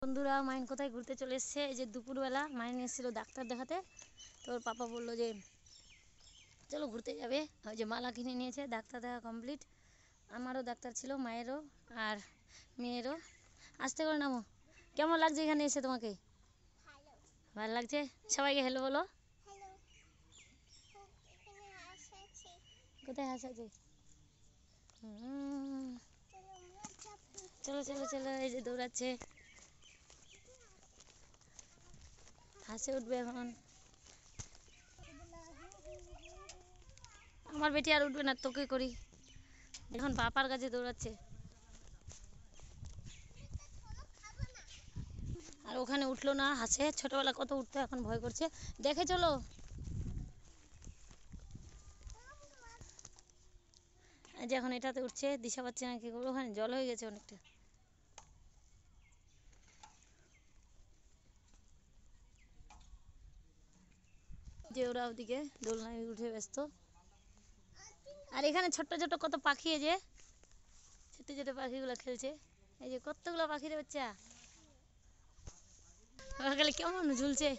বন্ধুরা মাইন কোথায় ঘুরতে চলে এসেছে। এই যে দুপুরবেলা মাইন এসেছিল ডাক্তার দেখাতে, তো ওর পাপা বললো যে চলো ঘুরতে যাবে। ওই যে মালা কিনে নিয়েছে, ডাক্তার দেখা কমপ্লিট। আমারও ডাক্তার ছিল, মায়েরও আর মেয়েরও। আসতে করে নামো। কেমন লাগছে এখানে এসে তোমাকে? ভালো লাগছে। সবাইকে হ্যালো বলো। কোথায় হাঁস আছে? চলো চলো চলো, এই যে দৌড়াচ্ছে, হাসে উঠবে এখন। আমার বেটি আর উঠবে না, তোকে করি। এখন পাপার কাছে দৌড়াচ্ছে। আর ওখানে উঠলো না, হাসে। ছোটবেলা কত উঠতো, এখন ভয় করছে। দেখে চলো। যে এখন এটাতে উঠছে, দিশা পাচ্ছে না কি করবো। ওখানে জল হয়ে গেছে অনেকটা। যে ওরা ওদিকে দোলনায় উঠে ব্যস্ত। আর এখানে ছোট্ট ছোট্ট কত পাখি, এই যে ছোট্ট ছোট্ট পাখিগুলো খেলছে। এই যে কতগুলো পাখির বাচ্চা, কেমন ঝুলছে।